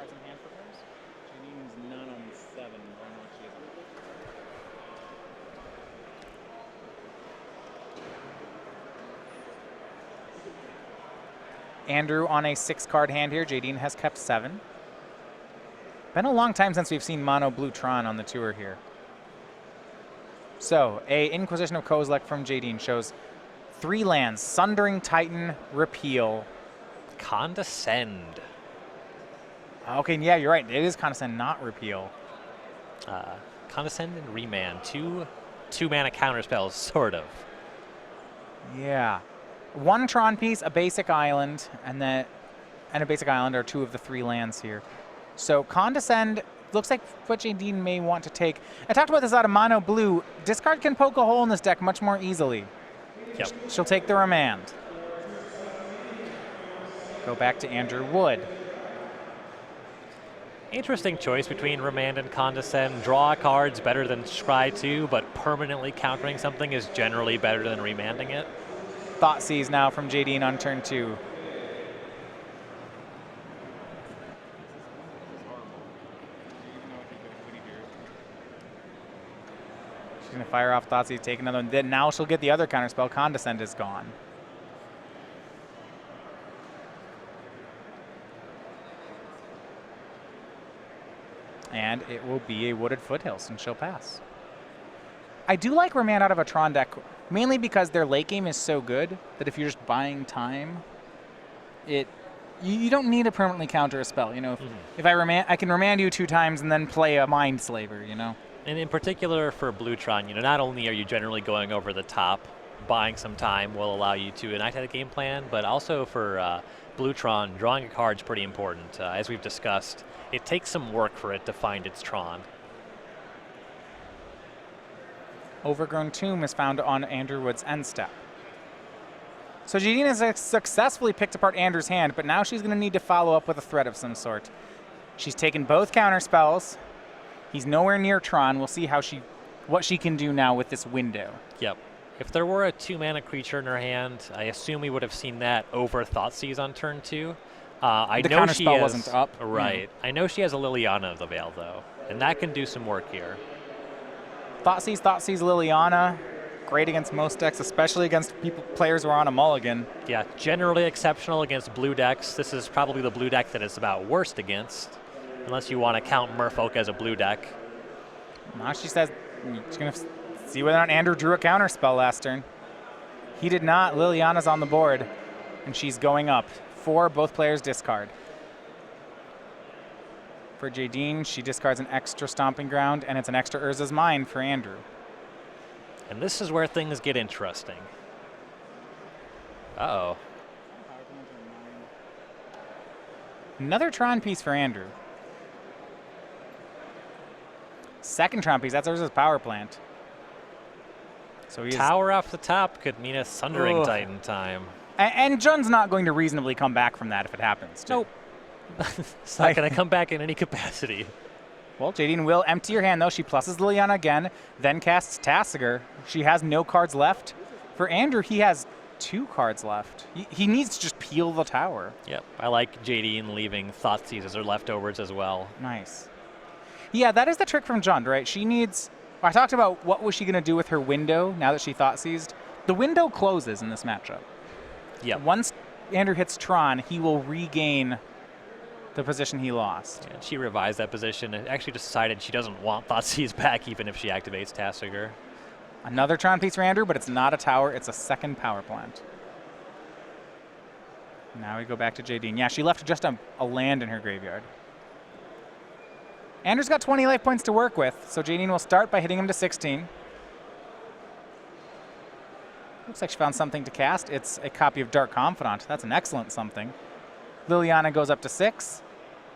cards in hand for hers. Jadine's none on 7. I don't know what she is on. Andrew on a 6-card hand here. Jadine has kept 7. Been a long time since we've seen mono blue Tron on the tour here. So, a Inquisition of Kozilek from Jadine shows 3 lands: Sundering Titan, Repeal. Condescend. Okay, yeah, you're right. It is Condescend, not Repeal. Condescend and Remand. Two mana counter spells, sort of. Yeah. 1 Tron piece, a basic island, and a basic island are 2 of the 3 lands here. So Condescend looks like what Jadine may want to take. I talked about this out of mono blue. Discard can poke a hole in this deck much more easily. Yep. She'll take the Remand. Go back to Andrew Wood. Interesting choice between Remand and Condescend. Draw cards better than Scry 2, but permanently countering something is generally better than remanding it. Thoughtseize now from Jadine on turn 2. She's going to fire off Thoughtseize, take another one. Then now she'll get the other counterspell. Condescend is gone. And it will be a Wooded Foothills, and she'll pass. I do like Remand out of a Tron deck, mainly because their late game is so good that if you're just buying time, you don't need to permanently counter a spell. You know, if I can remand you 2 times and then play a Mind Slaver. You know. And in particular for Blue Tron, you know, not only are you generally going over the top, buying some time will allow you to enact that game plan, but also for Blue Tron, drawing a card is pretty important. As we've discussed, it takes some work for it to find its Tron. Overgrown Tomb is found on Andrew Wood's end step. So Jadine has successfully picked apart Andrew's hand, but now she's going to need to follow up with a threat of some sort. She's taken both counter spells. He's nowhere near Tron. We'll see what she can do now with this window. Yep. If there were a 2-mana creature in her hand, I assume we would have seen that over Thoughtseize on turn 2. I the know counter she spell has, wasn't up. Right. I know she has a Liliana of the Veil, though, and that can do some work here. Thoughtseize, Liliana. Great against most decks, especially against players who are on a mulligan. Yeah, generally exceptional against blue decks. This is probably the blue deck that it's about worst against, unless you want to count Merfolk as a blue deck. Now she says she's going to see whether or not Andrew drew a counter spell last turn. He did not. Liliana's on the board, and she's going up. 4, both players discard. For Jadine, she discards an extra Stomping Ground, and it's an extra Urza's Mind for Andrew. And this is where things get interesting. Uh-oh. Another Tron piece for Andrew. Second Tron piece, that's Urza's Power Plant. So Tower off the top could mean a Sundering Titan time. And Jun's not going to reasonably come back from that if it happens. Nope. It's not going to come back in any capacity. Well, Jadine will empty her hand, though. She pluses Liliana again, then casts Tasigur. She has no cards left. For Andrew, he has 2 cards left. He needs to just peel the tower. Yep. I like Jadine leaving Thoughtseize as her leftovers as well. Nice. Yeah, that is the trick from Jund, right? She needs... I talked about what was she going to do with her window now that she Thoughtseized. The window closes in this matchup. Yeah. Once Andrew hits Tron, he will regain the position he lost. Yeah, she revised that position and actually decided she doesn't want Thoughtseize back even if she activates Tasigur. Another Tron piece for Andrew, but it's not a tower. It's a second power plant. Now we go back to Jadine. Yeah, she left just a land in her graveyard. Andrew's got 20 life points to work with, so Jadine will start by hitting him to 16. Looks like she found something to cast. It's a copy of Dark Confidant. That's an excellent something. Liliana goes up to 6.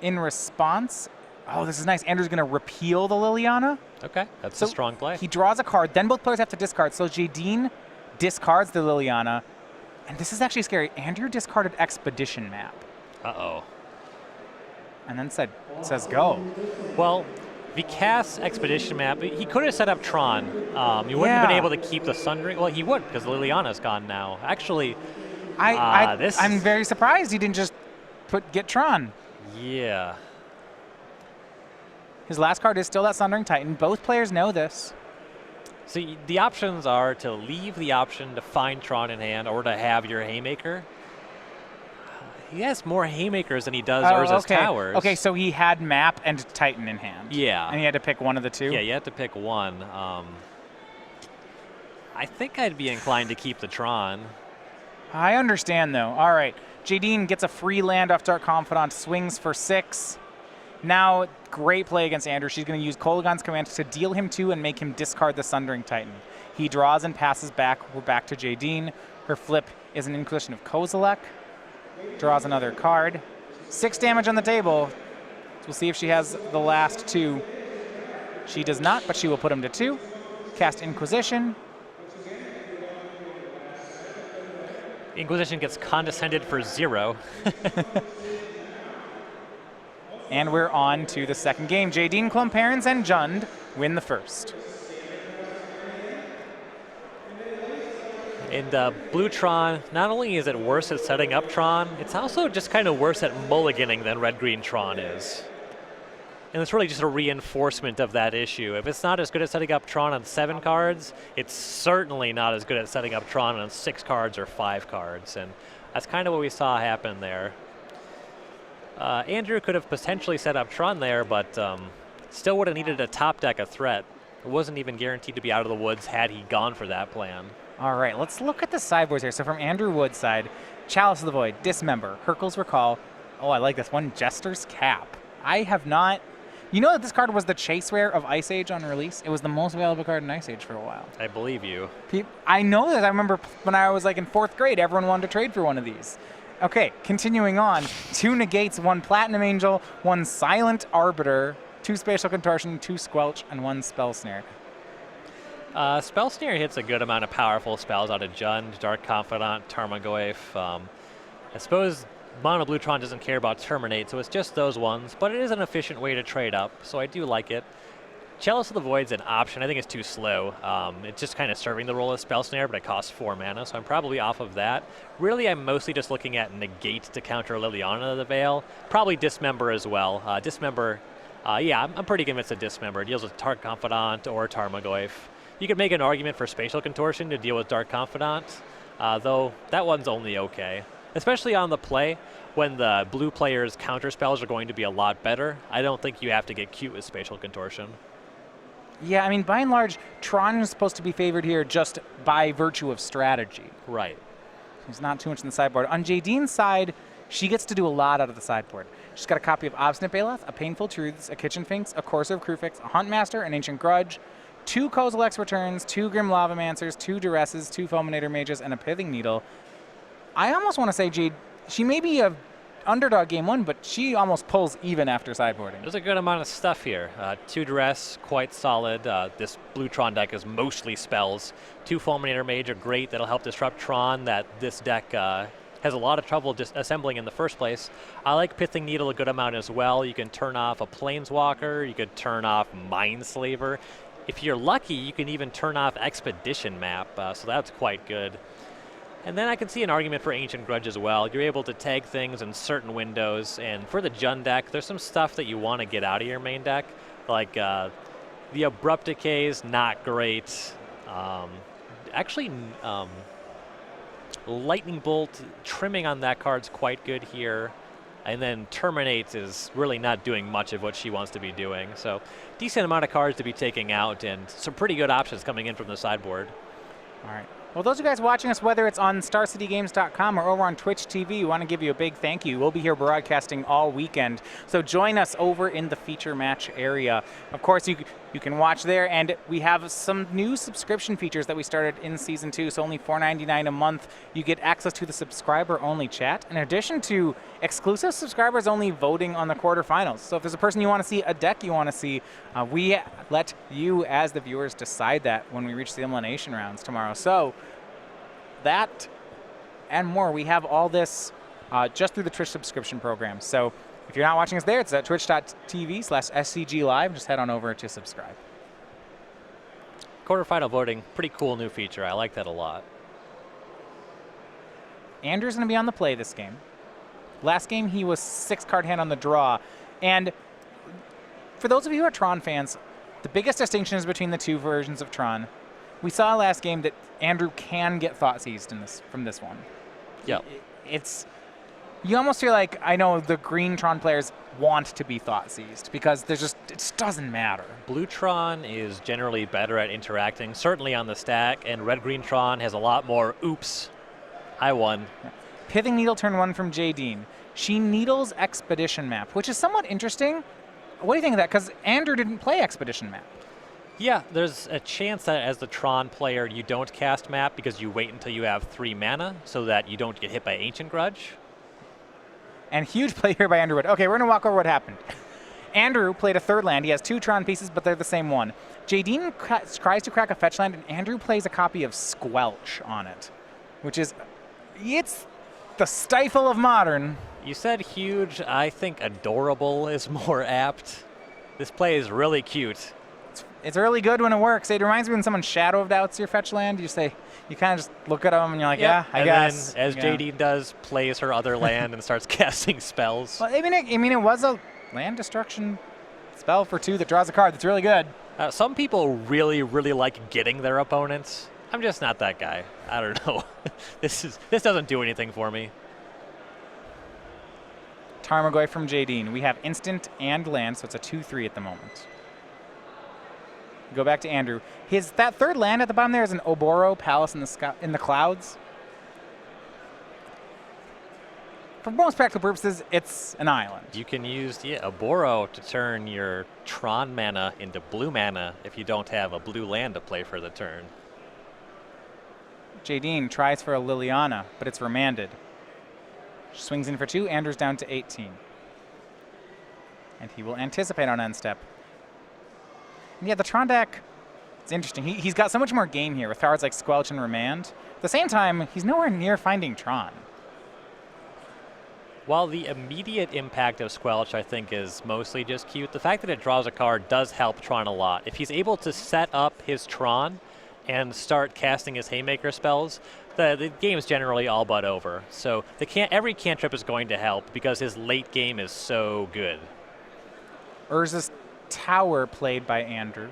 In response, oh, this is nice. Andrew's going to repeal the Liliana. Okay, that's a strong play. He draws a card. Then both players have to discard. So Jadine discards the Liliana. And this is actually scary. Andrew discarded Expedition Map. Uh-oh. And then says go. Well, if he casts Expedition Map, he could have set up Tron. He wouldn't have been able to keep the Sundering. Well, he would, because Liliana's gone now. Actually, I'm very surprised he didn't just get Tron. Yeah. His last card is still that Sundering Titan. Both players know this. So the options are to leave the option to find Tron in hand or to have your Haymaker. He has more Haymakers than he does Urza's Towers. Okay, so he had Map and Titan in hand. Yeah. And he had to pick one of the two? Yeah, you have to pick one. I think I'd be inclined to keep the Tron. I understand, though. All right. Jadine gets a free land off Dark Confidant, swings for 6. Now, great play against Andrew. She's going to use Kolaghan's command to deal him 2 and make him discard the Sundering Titan. He draws and passes back. We're back to Jadine. Her flip is an Inquisition of Kozilek. Draws another card. 6 damage on the table. So we'll see if she has the last 2. She does not, but she will put him to 2. Cast Inquisition. Inquisition gets condescended for 0. And we're on to the second game. Jadine, Klomparens, and Jund win the first. And blue Tron, not only is it worse at setting up Tron, it's also just kind of worse at mulliganing than red-green Tron is. And it's really just a reinforcement of that issue. If it's not as good at setting up Tron on 7 cards, it's certainly not as good at setting up Tron on 6 cards or 5 cards. And that's kind of what we saw happen there. Andrew could have potentially set up Tron there, but still would have needed a top deck of threat. It wasn't even guaranteed to be out of the woods had he gone for that plan. All right, let's look at the sideboards here. So from Andrew Wood's side, Chalice of the Void, Dismember, Hurkyl's Recall. Oh, I like this one, Jester's Cap. I have not... You know that this card was the chase rare of Ice Age on release? It was the most valuable card in Ice Age for a while. I believe you. I know that. I remember when I was like in 4th grade, everyone wanted to trade for one of these. Okay, continuing on. 2 Negates, 1 Platinum Angel, 1 Silent Arbiter, 2 Spatial Contortion, 2 Squelch, and 1 Spell Snare. Spell Snare hits a good amount of powerful spells out of Jund, Dark Confidant, Tarmogoyf. I suppose Mono Blue Tron doesn't care about Terminate, so it's just those ones, but it is an efficient way to trade up, so I do like it. Chalice of the Void's an option. I think it's too slow. It's just kind of serving the role of Spell Snare, but it costs 4 mana, so I'm probably off of that. Really, I'm mostly just looking at Negate to counter Liliana of the Veil. Probably Dismember as well. Dismember, yeah, I'm pretty convinced that Dismember deals with Dark Confidant or Tarmogoyf. You could make an argument for Spatial Contortion to deal with Dark Confidant, though that one's only okay. Especially on the play, when the blue player's counter spells are going to be a lot better. I don't think you have to get cute with Spatial Contortion. Yeah, I mean, by and large, Tron is supposed to be favored here just by virtue of strategy. Right. There's not too much in the sideboard. On Jadine's side, she gets to do a lot out of the sideboard. She's got a copy of Obstinate Baloth, a Painful Truths, a Kitchen Finks, a Courser of Crufix, a Huntmaster, an Ancient Grudge, 2 Kozilek's Returns, 2 Grim Lavamancers, 2 Duresses, 2 Fulminator Mages, and a Pithing Needle. I almost want to say Jade, she may be a underdog game 1, but she almost pulls even after sideboarding. There's a good amount of stuff here. 2 Duress, quite solid. This blue Tron deck is mostly spells. 2 Fulminator Mage are great. That'll help disrupt Tron that this deck has a lot of trouble assembling in the first place. I like Pithing Needle a good amount as well. You can turn off a Planeswalker. You could turn off Mindslaver. If you're lucky, you can even turn off Expedition Map, so that's quite good. And then I can see an argument for Ancient Grudge as well. You're able to tag things in certain windows, and for the Jund deck, there's some stuff that you want to get out of your main deck, like the Abrupt Decay is not great. Lightning Bolt, trimming on that card's quite good here. And then Terminate is really not doing much of what she wants to be doing. So decent amount of cards to be taking out and some pretty good options coming in from the sideboard. All right. Well, those of you guys watching us, whether it's on StarCityGames.com or over on Twitch TV, we want to give you a big thank you. We'll be here broadcasting all weekend. So join us over in the feature match area. Of course, you can watch there, and we have some new subscription features that we started in Season 2, so only $4.99 a month. You get access to the subscriber-only chat, in addition to exclusive subscribers-only voting on the quarterfinals. So if there's a person you want to see, a deck you want to see, we let you, as the viewers, decide that when we reach the elimination rounds tomorrow. So that and more, we have all this just through the Twitch subscription program. So if you're not watching us there, it's at twitch.tv/SCGLive. Just head on over to subscribe. Quarterfinal voting, pretty cool new feature. I like that a lot. Andrew's going to be on the play this game. Last game, he was 6-card hand on the draw. And for those of you who are Tron fans, the biggest distinction is between the two versions of Tron. We saw last game that Andrew can get thought seized from this one. Yep. You almost feel like, I know the green Tron players want to be thought seized because it just doesn't matter. Blue Tron is generally better at interacting, certainly on the stack, and red green Tron has a lot more oops, I won. Pithing Needle turn 1 from Jadine. She needles Expedition Map, which is somewhat interesting. What do you think of that? Because Andrew didn't play Expedition Map. Yeah, there's a chance that as the Tron player you don't cast Map because you wait until you have 3 mana so that you don't get hit by Ancient Grudge. And huge play here by Andrew Wood. Okay, we're going to walk over what happened. Andrew played a third land. He has 2 Tron pieces, but they're the same one. Jadine tries to crack a fetch land, and Andrew plays a copy of Squelch on it, which is, it's the stifle of Modern. You said huge. I think adorable is more apt. This play is really cute. It's really good when it works. It reminds me when someone Shadow of Doubts your fetch land. You kind of just look at them and you're like, yeah, I guess. And then, as Jadine does, plays her other land and starts casting spells. Well, I mean, it was a land destruction spell for 2 that draws a card. That's really good. Some people really, really like getting their opponents. I'm just not that guy. I don't know. This doesn't do anything for me. Tarmogoyf from Jadine. We have instant and land, so it's a 2/3 at the moment. Go back to Andrew. That third land at the bottom there is an Oboro Palace in the clouds. For most practical purposes, it's an island. You can use Oboro to turn your Tron mana into blue mana if you don't have a blue land to play for the turn. Jadine tries for a Liliana, but it's remanded. She swings in for 2. Andrew's down to 18. And he will anticipate on end step. And yeah, the Tron deck, it's interesting. He's got so much more game here with cards like Squelch and Remand. At the same time, he's nowhere near finding Tron. While the immediate impact of Squelch, I think, is mostly just cute, the fact that it draws a card does help Tron a lot. If he's able to set up his Tron and start casting his Haymaker spells, the game's generally all but over. So every cantrip is going to help because his late game is so good. Urza's Tower played by Andrew.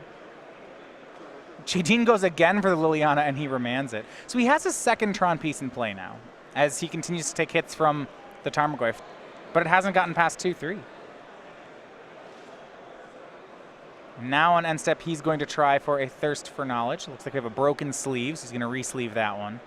Jadine goes again for the Liliana, and he remands it. So he has a second Tron piece in play now, as he continues to take hits from the Tarmogoyf, but it hasn't gotten past 2/3. Now on end step, he's going to try for a Thirst for Knowledge. Looks like we have a broken sleeve, so he's going to re-sleeve that one.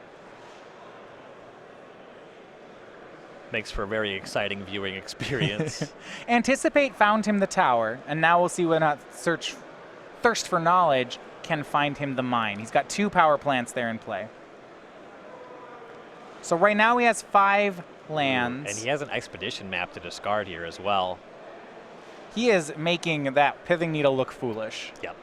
Makes for a very exciting viewing experience. Anticipate found him the tower, and now we'll see whether or not Thirst for Knowledge can find him the mine. He's got 2 power plants there in play. So right now he has 5 lands. And he has an Expedition Map to discard here as well. He is making that Pithing Needle look foolish. Yep.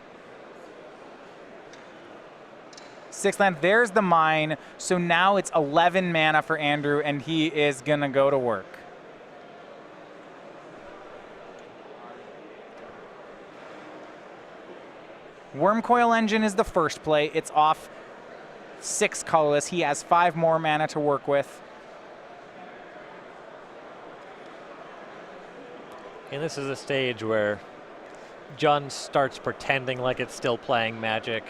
6 land, there's the mine. So now it's 11 mana for Andrew, and he is gonna go to work. Wormcoil Engine is the first play. It's off 6 colorless. He has 5 more mana to work with. And this is a stage where Jun starts pretending like it's still playing Magic.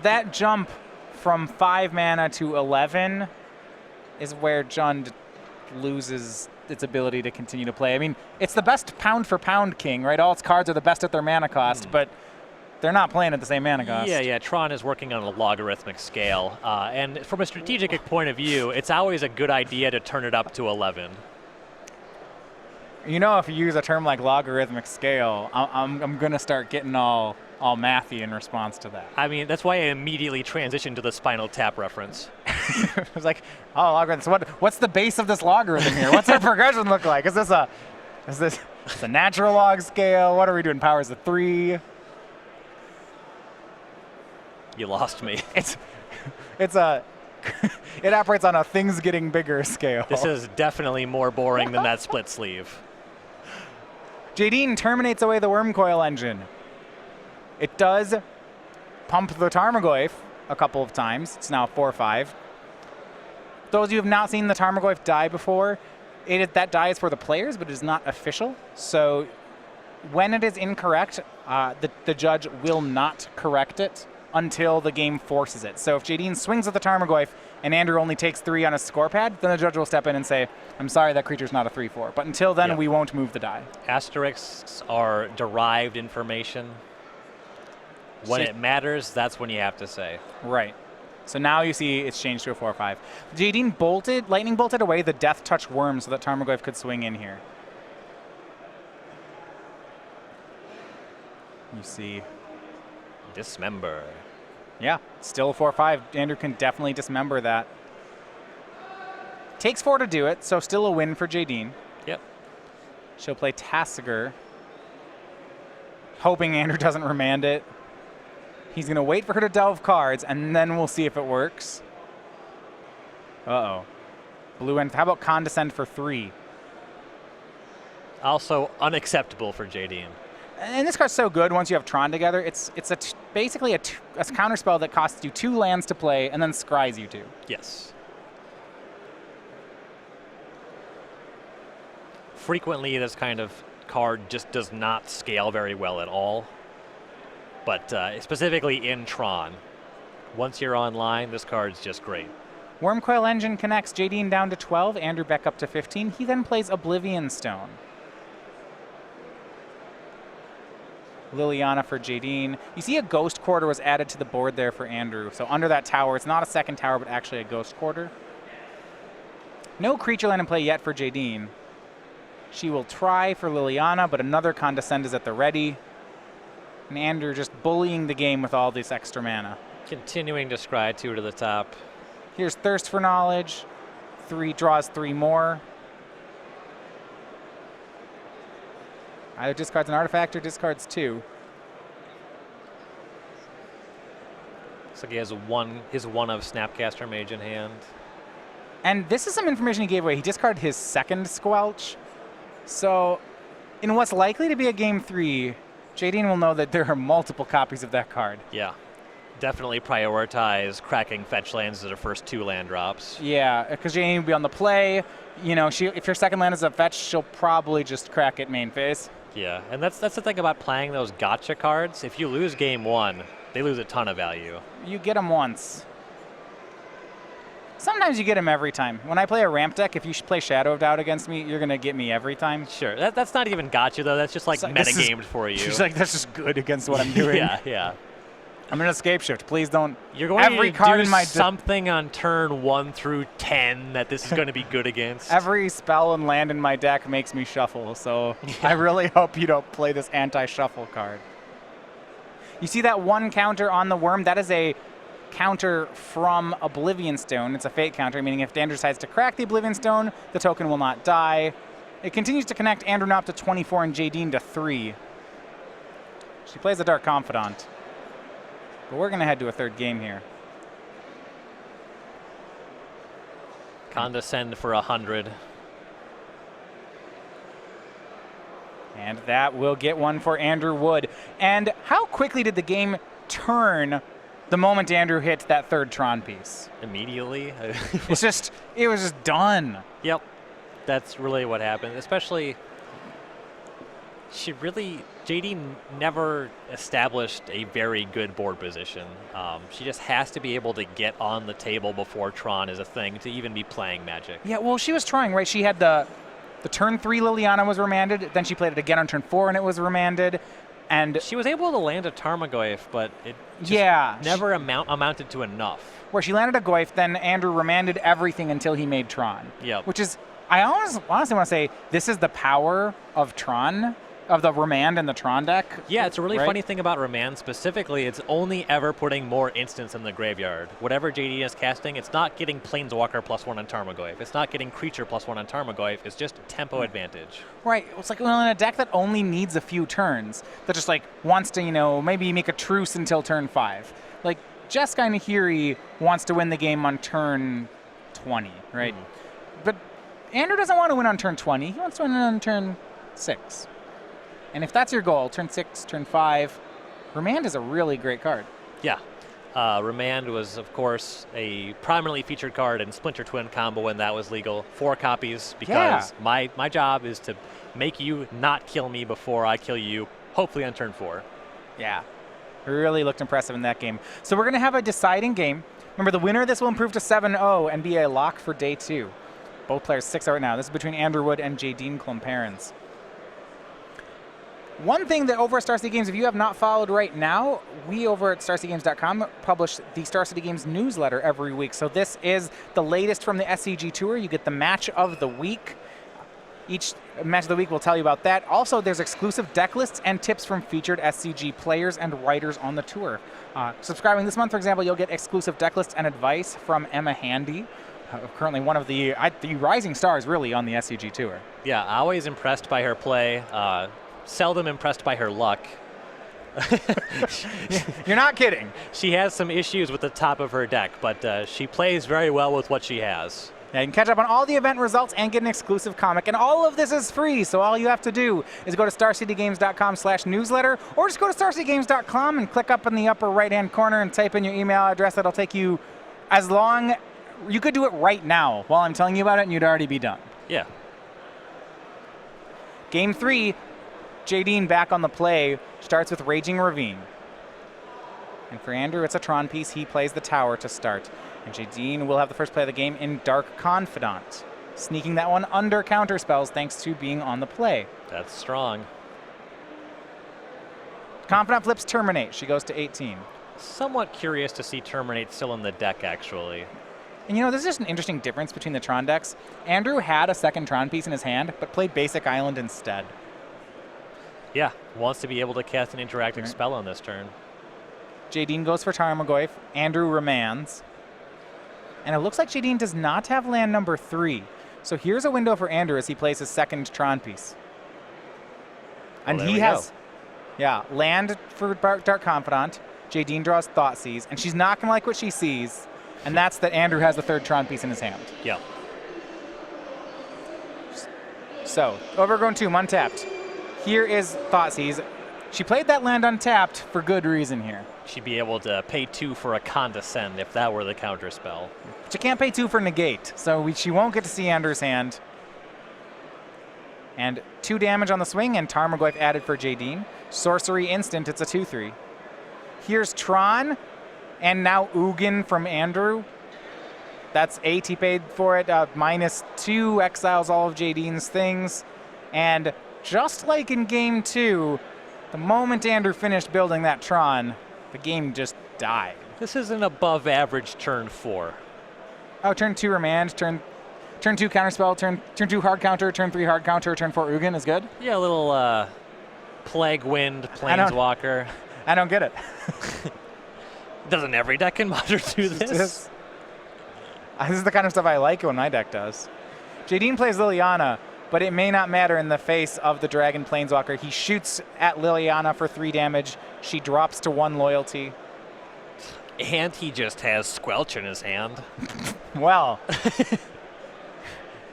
That jump from 5 mana to 11 is where Jund loses its ability to continue to play. I mean, it's the best pound for pound king, right? All its cards are the best at their mana cost, but they're not playing at the same mana cost. Yeah, Tron is working on a logarithmic scale. And from a strategic point of view, it's always a good idea to turn it up to 11. You know, if you use a term like logarithmic scale, I'm going to start getting all mathy in response to that. I mean, that's why I immediately transitioned to the Spinal Tap reference. It was like, oh, logarithm. So what's the base of this logarithm here? What's our progression look like? Is this a natural log scale? What are we doing? Powers of 3? You lost me. It operates on a things getting bigger scale. This is definitely more boring than that split sleeve. Jadine terminates away the Wormcoil Engine. It does pump the Tarmogoyf a couple of times. It's now 4/5. Those of you who have not seen the Tarmogoyf die before, that die is for the players, but it is not official. So when it is incorrect, the judge will not correct it until the game forces it. So if Jadine swings at the Tarmogoyf and Andrew only takes 3 on a score pad, then the judge will step in and say, I'm sorry, that creature's not a 3/4. But until then, we won't move the die. Asterisks are derived information. When it matters, that's when you have to say. Right. So now you see it's changed to a 4/5. Jadine lightning bolted away the Death Touch Worm so that Tarmogoyf could swing in here. You see. Dismember. Yeah, still a 4/5. Andrew can definitely dismember that. Takes 4 to do it, so still a win for Jadine. Yep. She'll play Tasigur, hoping Andrew doesn't remand it. He's going to wait for her to delve cards, and then we'll see if it works. Uh-oh. Blue end. How about Condescend for 3? Also unacceptable for Jadine. And this card's so good once you have Tron together. It's basically a counterspell that costs you 2 lands to play and then scries you 2. Yes. Frequently, this kind of card just does not scale very well at all. But specifically in Tron, once you're online, this card's just great. Wormcoil Engine connects Jadine down to 12, Andrew back up to 15. He then plays Oblivion Stone. Liliana for Jadine. You see a Ghost Quarter was added to the board there for Andrew. So under that tower, it's not a second tower, but actually a Ghost Quarter. No creature land in play yet for Jadine. She will try for Liliana, but another Condescend is at the ready. And Andrew just bullying the game with all this extra mana. Continuing to scry 2 to the top. Here's Thirst for Knowledge. 3 draws 3 more. Either discards an artifact or discards 2. Looks like he has his one of Snapcaster Mage in hand. And this is some information he gave away. He discarded his second Squelch. So in what's likely to be a game 3, Jadine will know that there are multiple copies of that card. Yeah. Definitely prioritize cracking fetch lands as her first 2 land drops. Yeah, because Jadine will be on the play. You know, if your second land is a fetch, she'll probably just crack it main phase. Yeah, and that's the thing about playing those gotcha cards. If you lose game 1, they lose a ton of value. You get them once. Sometimes you get them every time. When I play a ramp deck, if you play Shadow of Doubt against me, you're going to get me every time. Sure. That's not even gotcha, though. That's just like metagamed for you. She's like, that's just good against what I'm doing. Yeah. I'm an escape shift. Please don't. You're going every to card do in my something on turn 1 through 10 that this is going to be good against. Every spell and land in my deck makes me shuffle, so I really hope you don't play this anti-shuffle card. You see that 1 counter on the worm? That is a counter from Oblivion Stone. It's a fate counter, meaning if Andrew decides to crack the Oblivion Stone, the token will not die. It continues to connect Andrew up to 24 and Jadine to 3. She plays a Dark Confidant. But we're going to head to a 3rd game here. Condescend for 100. And that will get one for Andrew Wood. And how quickly did the game turn the moment Andrew hit that 3rd Tron piece? Immediately. it was just done. Yep. That's really what happened. Especially, Jadine never established a very good board position. She just has to be able to get on the table before Tron is a thing to even be playing Magic. Yeah, well, she was trying, right? She had the turn 3 Liliana was remanded, then she played it again on turn 4 and it was remanded. And she was able to land a Tarmogoyf, but it just never amounted to enough. Where she landed a Goyf, then Andrew remanded everything until he made Tron. Yep. Which is, I honestly want to say, this is the power of Tron, of the Remand and the Tron deck. Yeah, it's a really funny thing about Remand specifically. It's only ever putting more instants in the graveyard. Whatever JD is casting, it's not getting Planeswalker +1 on Tarmogoyf. It's not getting Creature +1 on Tarmogoyf. It's just tempo advantage. Right. It's like, well, in a deck that only needs a few turns, that just like wants to, maybe make a truce until turn 5. Like, Jeskai Nahiri wants to win the game on turn 20, right? But Andrew doesn't want to win on turn 20. He wants to win on turn 6. And if that's your goal, turn 6, turn 5, Remand is a really great card. Yeah. Remand was, of course, a prominently featured card in Splinter Twin combo when that was legal. 4 copies because my job is to make you not kill me before I kill you, hopefully on turn 4. Yeah. Really looked impressive in that game. So we're going to have a deciding game. Remember, the winner of this will improve to 7-0 and be a lock for day 2. Both players 6-0 right now. This is between Andrew Wood and Jadine Klomparens. One thing that over at Star City Games, if you have not followed right now, we over at StarCityGames.com publish the Star City Games newsletter every week. So this is the latest from the SCG Tour. You get the match of the week. Each match of the week will tell you about that. Also, there's exclusive deck lists and tips from featured SCG players and writers on the tour. Subscribing this month, for example, you'll get exclusive deck lists and advice from Emma Handy, currently one of the rising stars, really, on the SCG Tour. Yeah, always impressed by her play. Seldom impressed by her luck. You're not kidding. She has some issues with the top of her deck, but she plays very well with what she has. Yeah, you can catch up on all the event results and get an exclusive comic. And all of this is free, so all you have to do is go to StarCityGames.com/newsletter, or just go to StarCityGames.com and click up in the upper right-hand corner and type in your email address. That'll take you as long. You could do it right now while I'm telling you about it, and you'd already be done. Yeah. Game 3. Jadine back on the play, starts with Raging Ravine. And for Andrew, it's a Tron piece. He plays the tower to start. And Jadine will have the first play of the game in Dark Confidant, sneaking that one under counter spells thanks to being on the play. That's strong. Confidant flips Terminate. She goes to 18. Somewhat curious to see Terminate still in the deck, actually. And you know, there's just an interesting difference between the Tron decks. Andrew had a second Tron piece in his hand, but played Basic Island instead. Yeah, wants to be able to cast an interactive spell on this turn. Jadine goes for Tarmogoyf. Andrew remands. And it looks like Jadine does not have land number 3. So here's a window for Andrew as he plays his second Tron piece. And he has, land for Dark Confidant. Jadine draws Thoughtseize, and she's not going to like what she sees, and that's that Andrew has the third Tron piece in his hand. Yeah. So, Overgrown Tomb untapped. Here is Thoughtseize. She played that land untapped for good reason here. She'd be able to pay 2 for a Condescend if that were the counter spell. But you can't pay 2 for Negate, so she won't get to see Andrew's hand. And 2 damage on the swing, and Tarmogoyf added for Jadine. Sorcery instant, it's a 2-3. Here's Tron, and now Ugin from Andrew. That's 8, he paid for it. -2 exiles all of Jadine's things. And just like in game 2, the moment Andrew finished building that Tron, the game just died. This is an above average turn 4. Oh, turn 2 remand, turn 2 counterspell, turn 2 hard counter, turn 3 hard counter, turn 4 Ugin is good? Yeah, a little Plague Wind, Planeswalker. I don't get it. Doesn't every deck in Modern do this? This is the kind of stuff I like when my deck does. Jadine plays Liliana, but it may not matter in the face of the Dragon Planeswalker. He shoots at Liliana for 3 damage. She drops to 1 loyalty. And he just has Squelch in his hand. Well,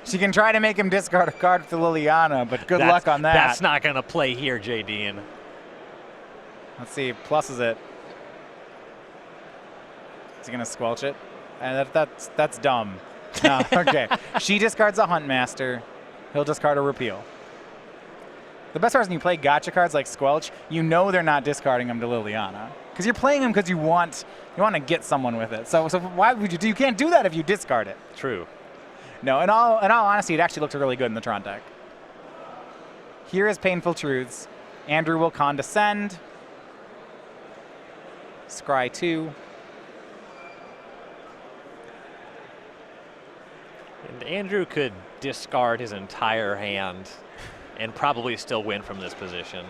she can try to make him discard a card for Liliana, but good luck on that. That's not going to play here, Jadine. Let's see, pluses it. Is he going to Squelch it? That's dumb. No, okay. She discards a Huntmaster. He'll discard a Repeal. The best part is when you play gotcha cards like Squelch, you know they're not discarding them to Liliana. Because you're playing them because you want to get someone with it. So why would you do? You can't do that if you discard it. True. No, in all honesty, it actually looked really good in the Tron deck. Here is Painful Truths. Andrew will Condescend. Scry 2. And Andrew could discard his entire hand and probably still win from this position.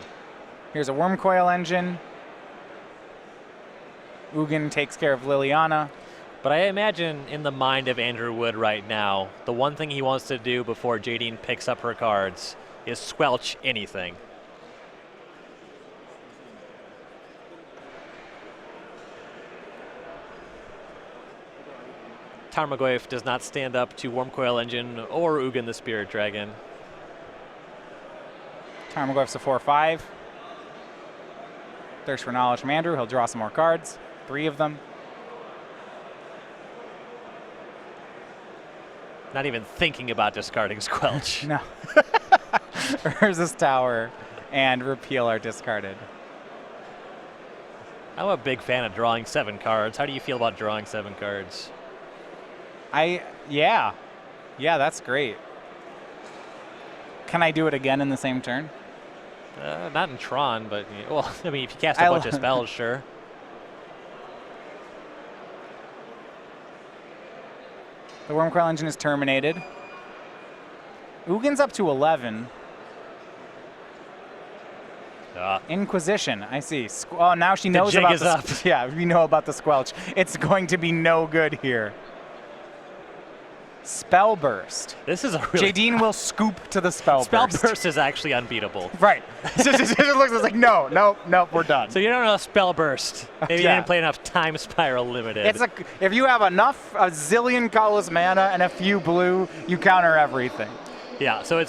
Here's a Wormcoil Engine. Ugin takes care of Liliana. But I imagine in the mind of Andrew Wood right now, the one thing he wants to do before Jadine picks up her cards is Squelch anything. Tarmogoyf does not stand up to Wormcoil Engine or Ugin the Spirit Dragon. Tarmogoyf's a 4/5. Thirst for Knowledge from Andrew. He'll draw some more cards. 3 of them. Not even thinking about discarding Squelch. No. Urza's Tower and Repeal are discarded. I'm a big fan of drawing 7 cards. How do you feel about drawing 7 cards? Yeah, that's great. Can I do it again in the same turn? Not in Tron, but well, I mean, if you cast a bunch of spells, sure. The Wormcoil Engine is terminated. Ugin's up to 11. Inquisition, I see. Oh, now she knows about the jig is up. Yeah, we know about the Squelch. It's going to be no good here. Spell Burst. This is a really... Jadine will scoop to the Spell Burst. Spell Burst is actually unbeatable. Right. It looks like, no, we're done. So you don't know Spell Burst. Maybe you didn't play enough Time Spiral Limited. If you have a zillion colorless mana and a few blue, you counter everything. Yeah, so it's